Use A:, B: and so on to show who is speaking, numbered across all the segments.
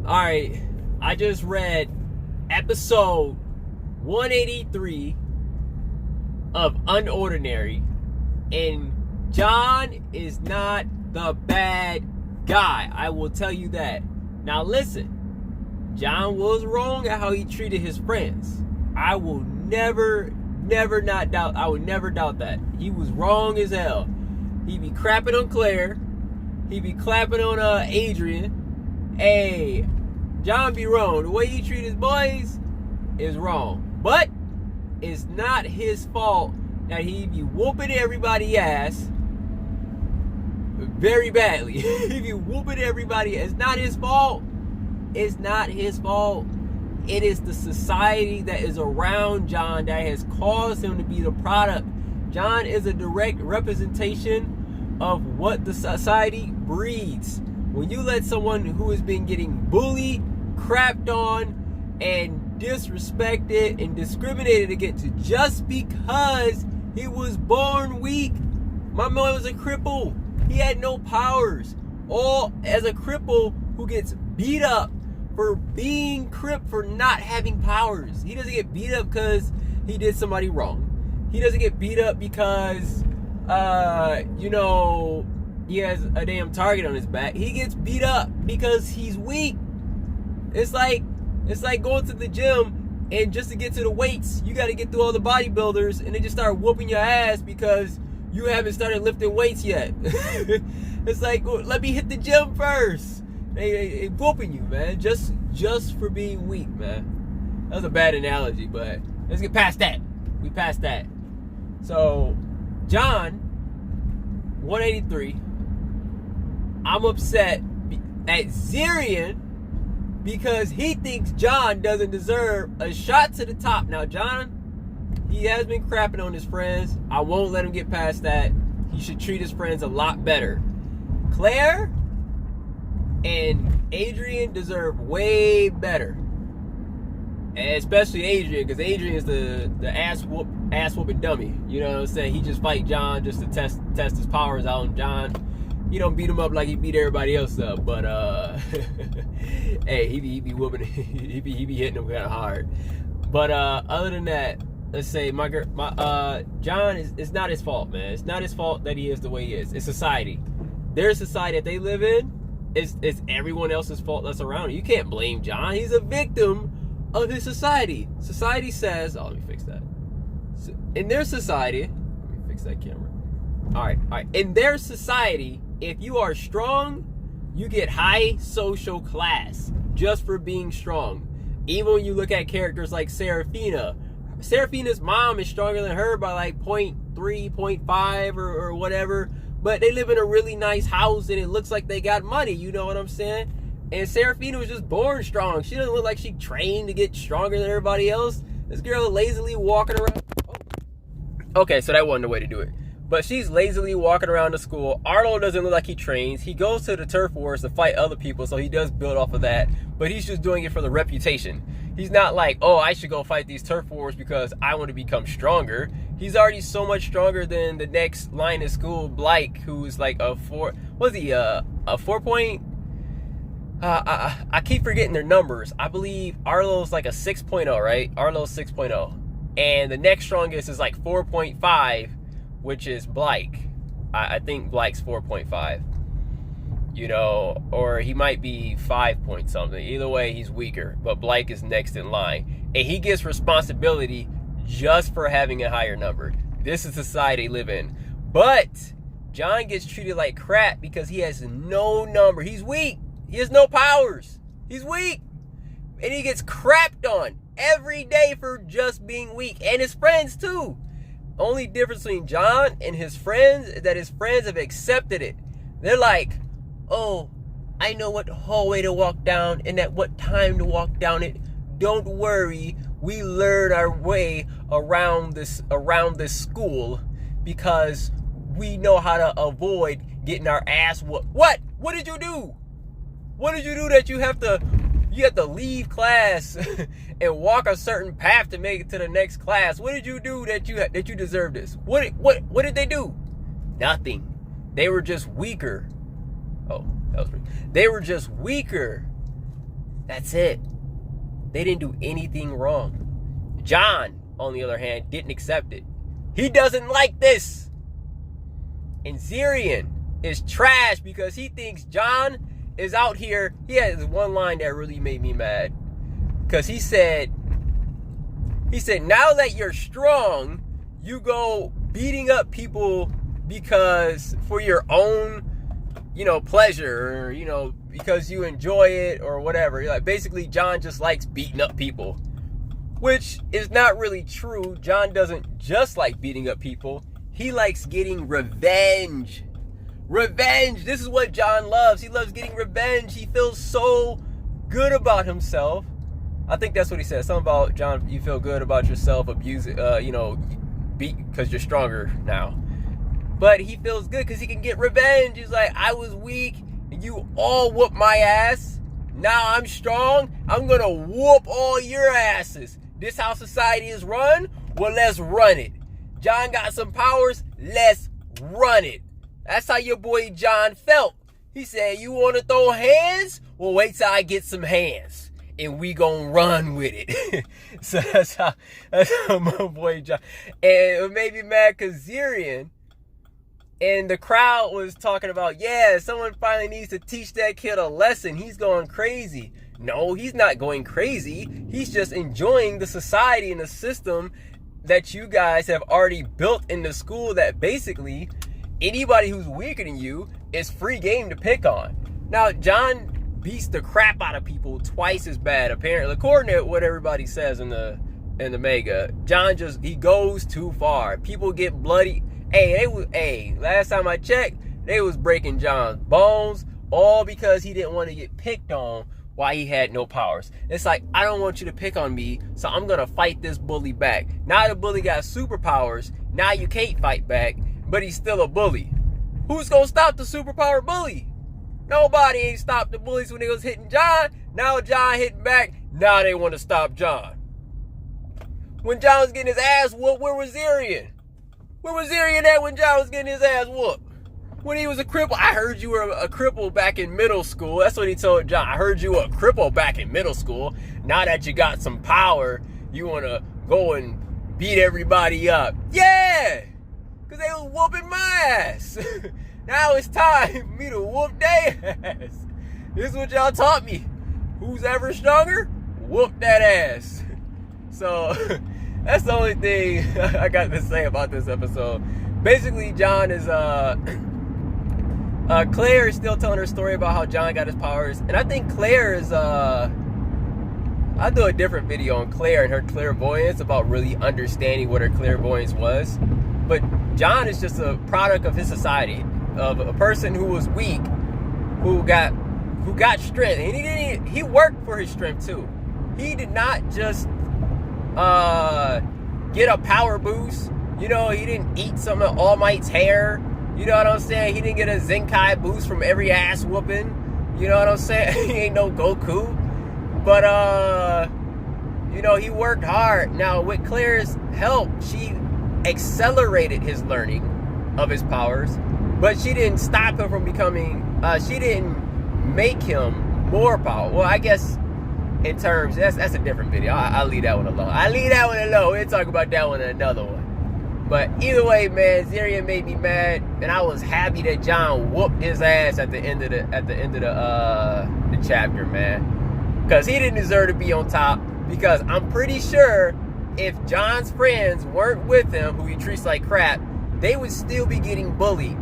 A: Alright, I just read episode 183 of Unordinary, and John is not the bad guy. I will tell you that. Now listen, John was wrong at how he treated his friends. I will never doubt that. He was wrong as hell. He be crapping on Claire. He be clapping on Adrian. Hey, John be wrong. The way he treat his boys is wrong. But it's not his fault that he be whooping everybody ass very badly. He be whooping everybody. It's not his fault. It's not his fault. It is the society that is around John that has caused him to be the product. John is a direct representation of what the society breeds. When you let someone who has been getting bullied, crapped on, and disrespected and discriminated against just because he was born weak. My man was a cripple. He had no powers. All as a cripple who gets beat up for being for not having powers. He doesn't get beat up because he did somebody wrong. He doesn't get beat up because he has a damn target on his back. He gets beat up because he's weak. It's like going to the gym, and just to get to the weights, you got to get through all the bodybuilders, and they just start whooping your ass because you haven't started lifting weights yet. It's like, well, let me hit the gym first. They whooping you, man, just for being weak, man. That was a bad analogy, but let's get past that. We passed that. So, John, 183. I'm upset at Zirian because he thinks John doesn't deserve a shot to the top. Now, John, he has been crapping on his friends. I won't let him get past that. He should treat his friends a lot better. Claire and Adrian deserve way better. And especially Adrian, because Adrian is the ass whooping dummy. You know what I'm saying? He just fight John just to test his powers out on John. He don't beat him up like he beat everybody else up, but hey, he be whooping, he be hitting him kind of hard. But other than that, let's say John it's not his fault, man. It's not his fault that he is the way he is. It's society. Their society that they live in. It's everyone else's fault that's around him. You can't blame John. He's a victim of his society. Society says, let me fix that. In their society, let me fix that camera. All right. In their society, if you are strong, you get high social class just for being strong. Even when you look at characters like Serafina. Serafina's mom is stronger than her by like 0.3, 0.5 or whatever. But they live in a really nice house and it looks like they got money. You know what I'm saying? And Serafina was just born strong. She doesn't look like she trained to get stronger than everybody else. This girl lazily walking around. Oh. Okay, so that wasn't the way to do it. But she's lazily walking around the school. Arlo doesn't look like he trains. He goes to the turf wars to fight other people, so he does build off of that. But he's just doing it for the reputation. He's not like, oh, I should go fight these turf wars because I want to become stronger. He's already so much stronger than the next line in school, Blake, who's like a 4 point? I keep forgetting their numbers. I believe Arlo's like a 6.0, right? Arlo's 6.0. And the next strongest is like 4.5, which is Blake. I think Blake's 4.5. You know, or he might be 5 point something. Either way, he's weaker. But Blake is next in line. And he gets responsibility just for having a higher number. This is the society they live in. But John gets treated like crap because he has no number. He's weak. He has no powers. He's weak. And he gets crapped on every day for just being weak. And his friends too. Only difference between John and his friends is that his friends have accepted it. They're like, oh, I know what hallway to walk down and at what time to walk down it. Don't worry, we learn our way around this school because we know how to avoid getting our ass whooped. What? What did you do? What did you do that you have to leave class and walk a certain path to make it to the next class? What did you do that you deserve this? What did they do? Nothing. They were just weaker. Oh, that was pretty. They were just weaker That's it. They didn't do anything wrong. John, on the other hand, didn't accept it. He doesn't like this. And Zirian is trash because he thinks John is out here. He has one line that really made me mad. Because he said, now that you're strong, you go beating up people because for your own, pleasure, or, because you enjoy it or whatever. Like, basically, John just likes beating up people, which is not really true. John doesn't just like beating up people. He likes getting revenge. Revenge. This is what John loves. He loves getting revenge. He feels so good about himself. I think that's what he said. Something about, John, you feel good about yourself, abusing, because you're stronger now. But he feels good because he can get revenge. He's like, I was weak and you all whooped my ass. Now I'm strong. I'm going to whoop all your asses. This how society is run? Well, let's run it. John got some powers. Let's run it. That's how your boy John felt. He said, you want to throw hands? Well, wait till I get some hands. And we gonna run with it. So that's how my boy John. And it made me mad because Zirian and the crowd was talking about, yeah, someone finally needs to teach that kid a lesson. He's going crazy. No, he's not going crazy. He's just enjoying the society and the system that you guys have already built in the school, that basically anybody who's weaker than you is free game to pick on. Now, John beats the crap out of people twice as bad, apparently, according to what everybody says in the mega. John he goes too far. People get bloody. Last time I checked, they was breaking John's bones, all because he didn't want to get picked on while he had no powers. It's like, I don't want you to pick on me, so I'm gonna fight this bully back. Now the bully got superpowers. Now you can't fight back, but he's still a bully. Who's gonna stop the superpower bully? Nobody ain't stopped the bullies when they was hitting John. Now John hitting back. Now they want to stop John. When John was getting his ass whooped, where was Zirian? Where was Zirian at when John was getting his ass whooped? When he was a cripple. I heard you were a cripple back in middle school. That's what he told John. I heard you were a cripple back in middle school. Now that you got some power, you want to go and beat everybody up. Yeah! Because they was whooping my ass. Now it's time for me to whoop their ass. This is what y'all taught me. Who's ever stronger? Whoop that ass. So that's the only thing I got to say about this episode. Basically, John is Claire is still telling her story about how John got his powers, and I think Claire is I'll do a different video on Claire and her clairvoyance, about really understanding what her clairvoyance was. But John is just a product of his society, of a person who was weak, who got strength, and he worked for his strength too. He did not just get a power boost. He didn't eat some of All Might's hair. You know what I'm saying? He didn't get a Zenkai boost from every ass whooping. You know what I'm saying? He ain't no Goku. But he worked hard. Now with Claire's help, she accelerated his learning of his powers. But she didn't stop him from becoming, she didn't make him more powerful. Well, I guess in terms, that's a different video. I'll leave that one alone. We'll talk about that one in another one. But either way, man, Zirian made me mad, and I was happy that John whooped his ass at the end of the chapter, man. Because he didn't deserve to be on top, because I'm pretty sure if John's friends weren't with him, who he treats like crap, they would still be getting bullied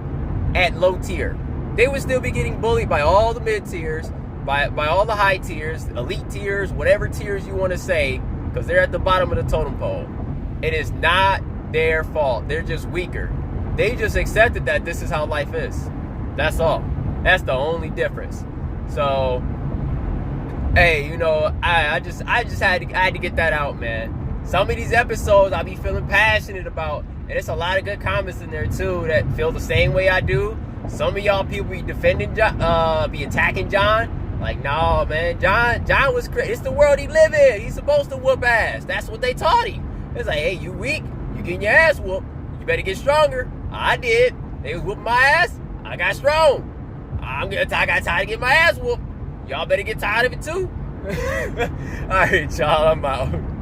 A: at low tier. They would still be getting bullied by all the mid tiers, by all the high tiers, elite tiers, whatever tiers you want to say, because they're at the bottom of the totem pole. It is not their fault. They're just weaker. They just accepted that this is how life is. That's all. That's the only difference. So, hey, I just had to get that out, man. Some of these episodes I be feeling passionate about. And there's a lot of good comments in there too that feel the same way I do. Some of y'all people be defending John, be attacking John. Like, no, man, John was crazy. It's the world he live in. He's supposed to whoop ass. That's what they taught him. It's like, hey, you weak, you getting your ass whooped. You better get stronger. I did. They was whooping my ass. I got strong. I got tired of getting my ass whooped. Y'all better get tired of it too.
B: All right, y'all, I'm out.